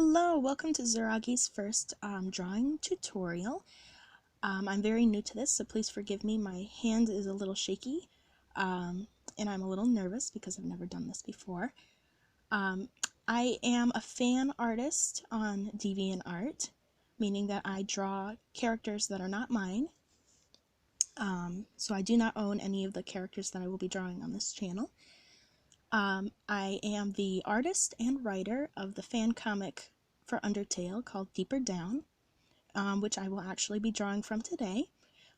Hello, welcome to Zeragii's first drawing tutorial. I'm very new to this, so please forgive me. My hand is a little shaky, and I'm a little nervous because I've never done this before. I am a fan artist on DeviantArt, meaning that I draw characters that are not mine. So I do not own any of the characters that I will be drawing on this channel. I am the artist and writer of the fan comic for Undertale called Deeper Down, which I will actually be drawing from today.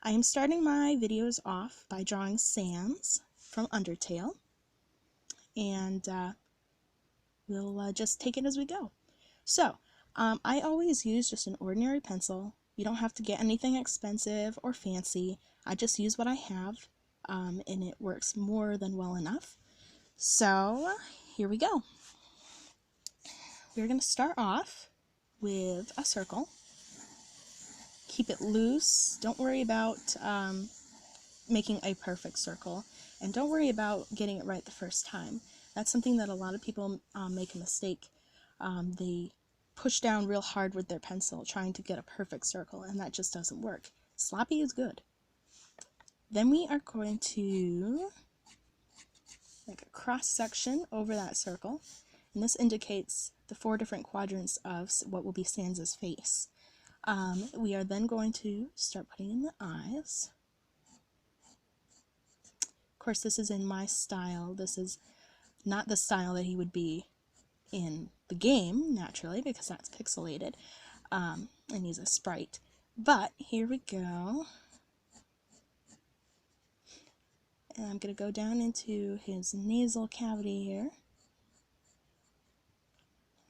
I am starting my videos off by drawing Sans from Undertale, and we'll just take it as we go. So, I always use just an ordinary pencil. You don't have to get anything expensive or fancy. I just use what I have, and it works more than well enough. So, here we go. We're going to start off with a circle. Keep it loose. Don't worry about making a perfect circle. And don't worry about getting it right the first time. That's something that a lot of people make a mistake. They push down real hard with their pencil trying to get a perfect circle, and that just doesn't work. Sloppy is good. Then we are going to make a cross section over that circle, and this indicates the 4 different quadrants of what will be Sans's face. We are then going to start putting in the eyes. Of course, this is in my style. This is not the style that he would be in the game, naturally, because that's pixelated, and he's a sprite. But here we go. And I'm going to go down into his nasal cavity here,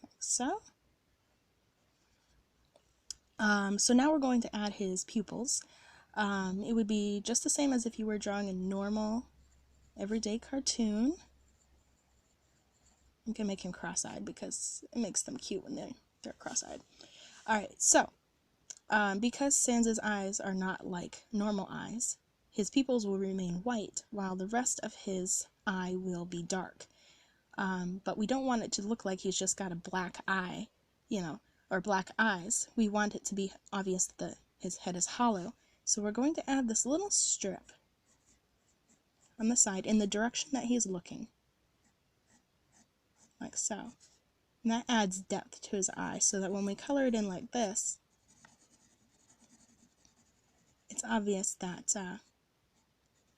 like so. So now we're going to add his pupils. It would be just the same as if you were drawing a normal, everyday cartoon. I'm going to make him cross-eyed because it makes them cute when they're cross-eyed. Alright, so, because Sans's eyes are not like normal eyes, his pupils will remain white, while the rest of his eye will be dark. But we don't want it to look like he's just got a black eye, or black eyes. We want it to be obvious that his head is hollow. So we're going to add this little strip on the side in the direction that he's looking, like so. And that adds depth to his eye, so that when we color it in like this, it's obvious that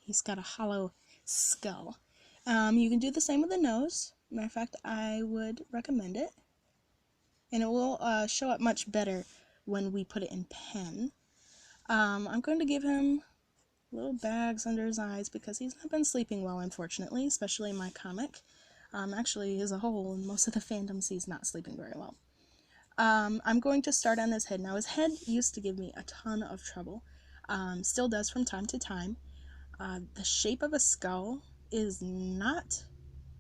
he's got a hollow skull. You can do the same with the nose. Matter of fact, I would recommend it. And it will show up much better when we put it in pen. I'm going to give him little bags under his eyes because he's not been sleeping well, unfortunately, especially in my comic. Actually, as a whole, in most of the fandoms, he's not sleeping very well. I'm going to start on his head. Now, his head used to give me a ton of trouble. Still does from time to time. The shape of a skull is not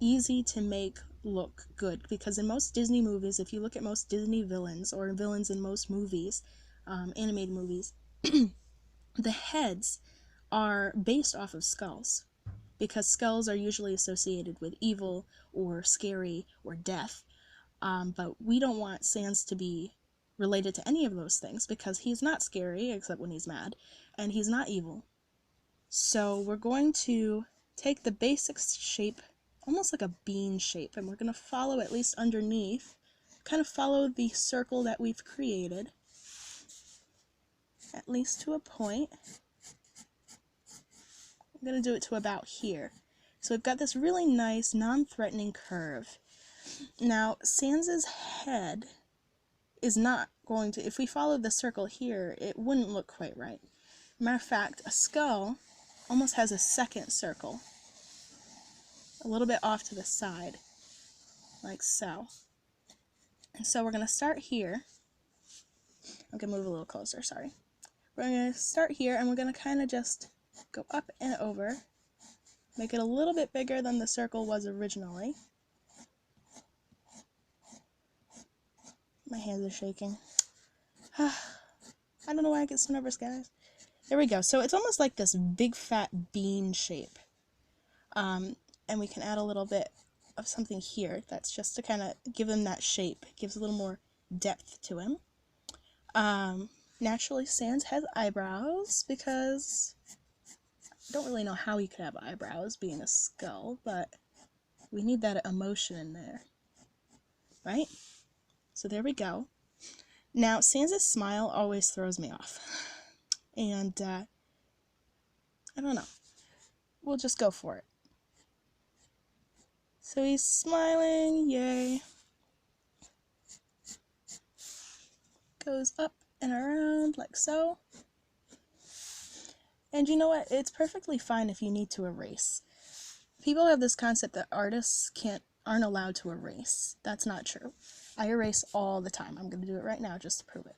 easy to make look good, because in most Disney movies, if you look at most Disney villains or villains in most movies, animated movies, the heads are based off of skulls, because skulls are usually associated with evil or scary or death, but we don't want Sans to be related to any of those things because he's not scary except when he's mad, and he's not evil. So we're going to take the basic shape, almost like a bean shape, and we're going to follow, at least underneath, kind of follow the circle that we've created, at least to a point. I'm going to do it to about here. So we've got this really nice, non-threatening curve. Now, Sans's head is not going to, if we followed the circle here, it wouldn't look quite right. Matter of fact, a skull almost has a second circle, a little bit off to the side, like so. And so we're going to start here. I'm going to move a little closer, sorry. We're going to start here, and we're going to kind of just go up and over, make it a little bit bigger than the circle was originally. My hands are shaking. I don't know why I get so nervous, guys. There we go. So it's almost like this big fat bean shape. And we can add a little bit of something here that's just to kind of give him that shape. It gives a little more depth to him. Naturally, Sans has eyebrows because I don't really know how he could have eyebrows being a skull, but we need that emotion in there, right? So there we go. Now, Sans' smile always throws me off, and I don't know. We'll just go for it. So he's smiling, yay. Goes up and around like so. And you know what? It's perfectly fine if you need to erase. People have this concept that artists aren't allowed to erase. That's not true. I erase all the time. I'm going to do it right now just to prove it.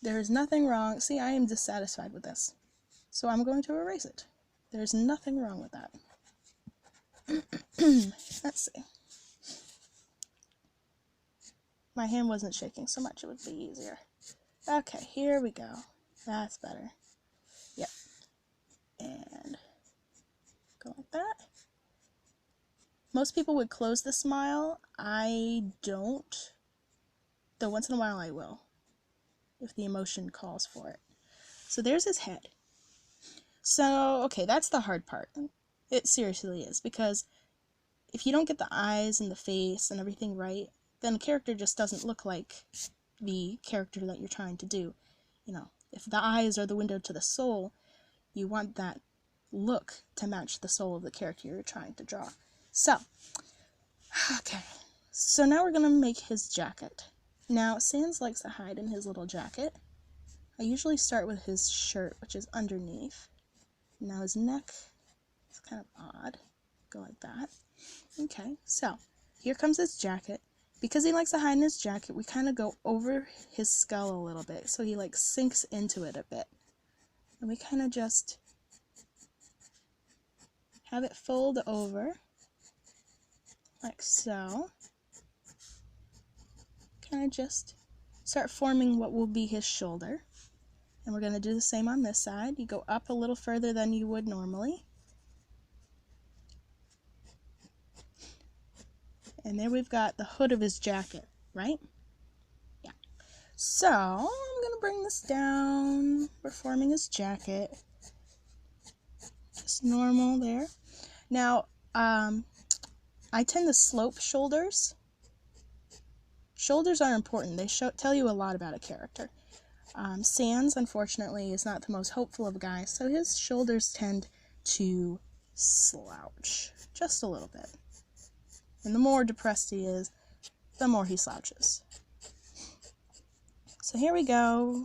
There is nothing wrong. See, I am dissatisfied with this. So I'm going to erase it. There's nothing wrong with that. Let's see. My hand wasn't shaking so much, it would be easier. Okay, here we go. That's better. Yep. And go like that. Most people would close the smile. I don't. Though once in a while I will, if the emotion calls for it. So there's his head. So, okay, that's the hard part. It seriously is, because if you don't get the eyes and the face and everything right, then the character just doesn't look like the character that you're trying to do. You know, if the eyes are the window to the soul, you want that look to match the soul of the character you're trying to draw. So, okay. So now we're going to make his jacket. Now, Sans likes to hide in his little jacket. I usually start with his shirt, which is underneath. Now his neck is kind of odd. Go like that. Okay, so here comes his jacket. Because he likes to hide in his jacket, we kind of go over his skull a little bit, so he like sinks into it a bit. And we kind of just have it fold over, like so. Kind of just start forming what will be his shoulder. And we're going to do the same on this side. You go up a little further than you would normally. And there we've got the hood of his jacket, right? Yeah. So, I'm going to bring this down. We're forming his jacket. Just normal there. Now, I tend to slope shoulders. Shoulders are important. They tell you a lot about a character. Sans, unfortunately, is not the most hopeful of guys, so his shoulders tend to slouch just a little bit. And the more depressed he is, the more he slouches. So here we go.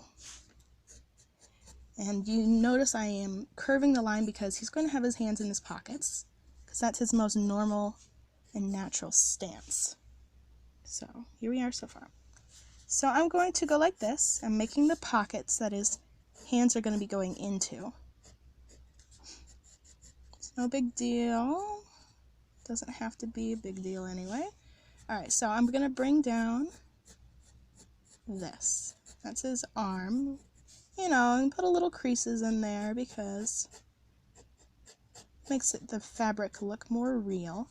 And you notice I am curving the line because he's going to have his hands in his pockets, because that's his most normal and natural stance. So here we are so far. So I'm going to go like this. I'm making the pockets that his hands are going to be going into. It's no big deal. Doesn't have to be a big deal anyway. Alright, so I'm going to bring down this. That's his arm. You know, and put a little creases in there because it makes the fabric look more real.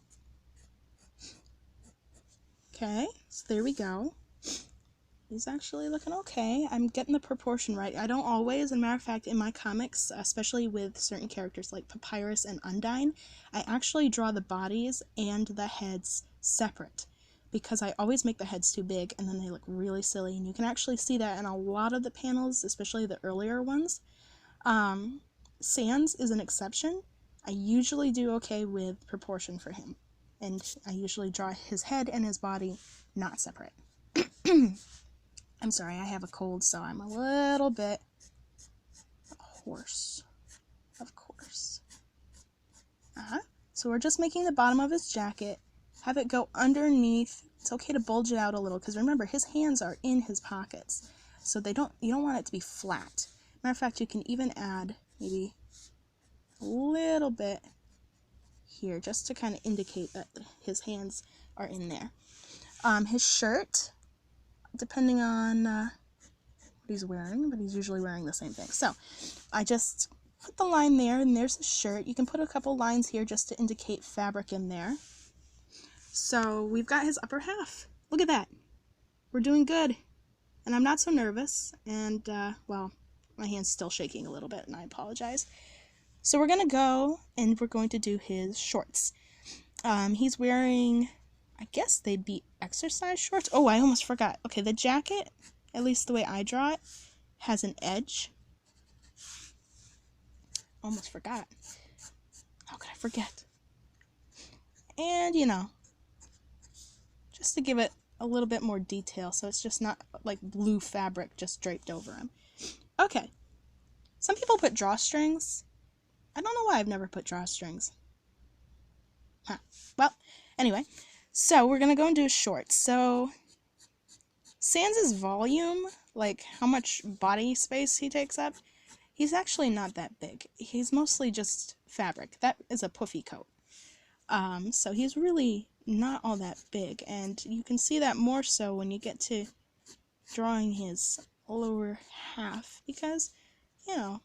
Okay, so there we go. He's actually looking okay. I'm getting the proportion right. I don't always. As a matter of fact, in my comics, especially with certain characters like Papyrus and Undyne, I actually draw the bodies and the heads separate, because I always make the heads too big and then they look really silly. And you can actually see that in a lot of the panels, especially the earlier ones. Sans is an exception. I usually do okay with proportion for him. And I usually draw his head and his body not separate. I'm sorry, I have a cold, so I'm a little bit hoarse, of course. So we're just making the bottom of his jacket, have it go underneath. It's okay to bulge it out a little, because remember, his hands are in his pockets, so you don't want it to be flat. Matter of fact, you can even add maybe a little bit here, just to kind of indicate that his hands are in there. His shirt, depending on what he's wearing, but he's usually wearing the same thing. So I just put the line there, and there's his shirt. You can put a couple lines here just to indicate fabric in there. So we've got his upper half. Look at that. We're doing good. And I'm not so nervous. And, well, my hand's still shaking a little bit, and I apologize. So we're going to go, and we're going to do his shorts. He's wearing, I guess they'd be exercise shorts. Oh, I almost forgot. Okay, the jacket, at least the way I draw it, has an edge. Almost forgot. How could I forget? And, you know, just to give it a little bit more detail, so it's just not like blue fabric just draped over him. Okay. Some people put drawstrings. I don't know why I've never put drawstrings. Huh. Well, anyway, so we're going to go and do his shorts. So, Sans' volume, like how much body space he takes up, he's actually not that big. He's mostly just fabric. That is a puffy coat. So he's really not all that big, and you can see that more so when you get to drawing his lower half, because, you know,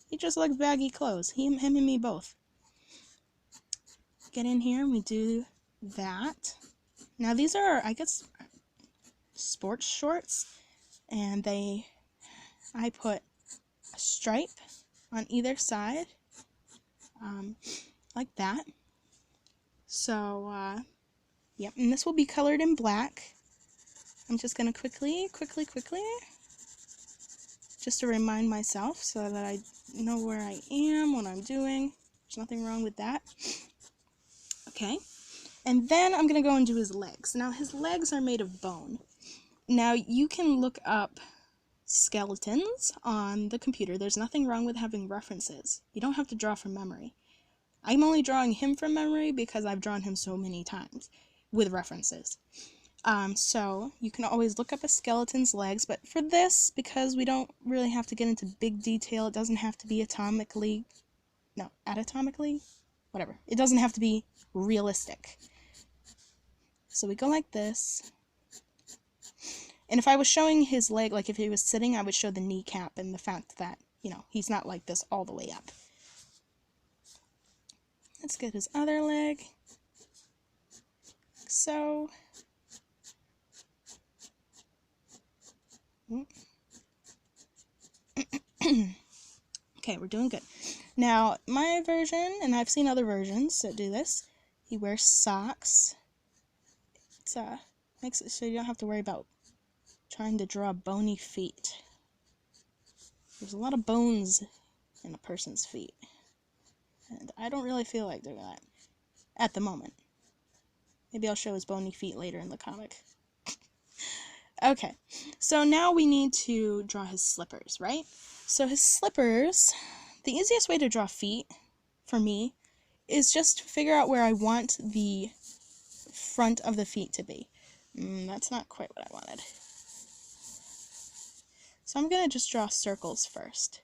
he just likes baggy clothes. Him and me both. Get in here and we do that. Now these are, I guess, sports shorts, and I put a stripe on either side, like that. So, yep, and this will be colored in black. I'm just going to quickly, just to remind myself so that I know where I am, what I'm doing. There's nothing wrong with that. Okay, and then I'm going to go and do his legs. Now, his legs are made of bone. Now, you can look up skeletons on the computer. There's nothing wrong with having references. You don't have to draw from memory. I'm only drawing him from memory because I've drawn him so many times with references. So you can always look up a skeleton's legs, but for this, because we don't really have to get into big detail, it doesn't have to be anatomically, whatever. It doesn't have to be realistic. So we go like this. And if I was showing his leg, like if he was sitting, I would show the kneecap and the fact that, you know, he's not like this all the way up. Let's get his other leg. Like so. Okay, we're doing good. Now, my version, and I've seen other versions that do this, he wears socks. It's makes it so you don't have to worry about trying to draw bony feet. There's a lot of bones in a person's feet, and I don't really feel like doing that at the moment. Maybe I'll show his bony feet later in the comic. Okay, so now we need to draw his slippers, right? So his slippers, the easiest way to draw feet, for me, is just to figure out where I want the front of the feet to be. That's not quite what I wanted. So I'm going to just draw circles first.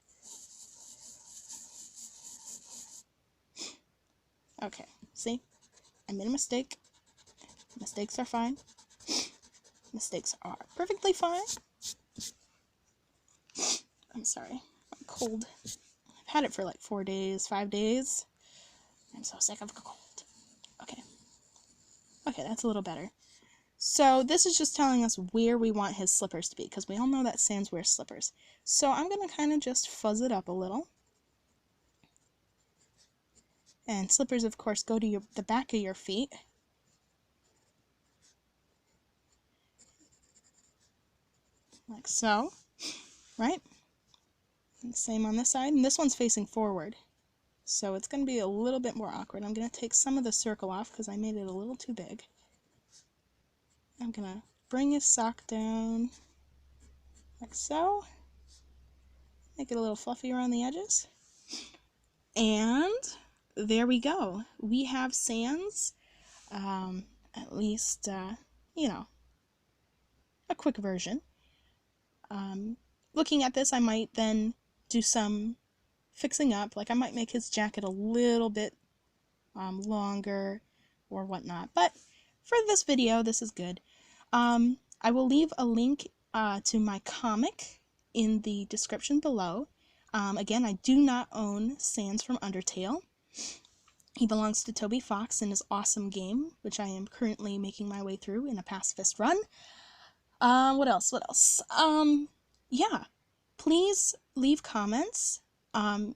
Okay, see? I made a mistake. Mistakes are fine. Mistakes are perfectly fine. I'm sorry. I'm cold. I've had it for like 4 days, 5 days. I'm so sick of the cold. Okay. Okay, that's a little better. So this is just telling us where we want his slippers to be, because we all know that Sans wears slippers. So I'm going to kind of just fuzz it up a little. And slippers, of course, go to the back of your feet. Like so, right? And same on this side, and this one's facing forward. So it's going to be a little bit more awkward. I'm going to take some of the circle off because I made it a little too big. I'm going to bring his sock down like so. Make it a little fluffy around the edges. And there we go. We have Sans, at least, you know, a quick version. Looking at this, I might then do some fixing up. Like I might make his jacket a little bit longer or whatnot. But for this video, this is good. I will leave a link to my comic in the description below. Again, I do not own Sans from Undertale. He belongs to Toby Fox in his awesome game, which I am currently making my way through in a pacifist run. What else? What else? Yeah. Please leave comments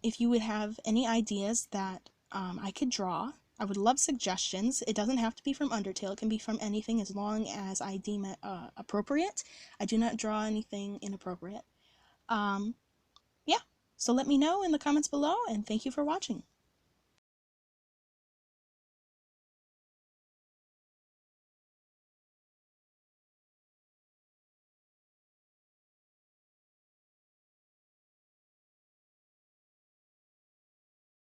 if you would have any ideas that I could draw. I would love suggestions. It doesn't have to be from Undertale. It can be from anything as long as I deem it appropriate. I do not draw anything inappropriate. Yeah. So let me know in the comments below, and thank you for watching.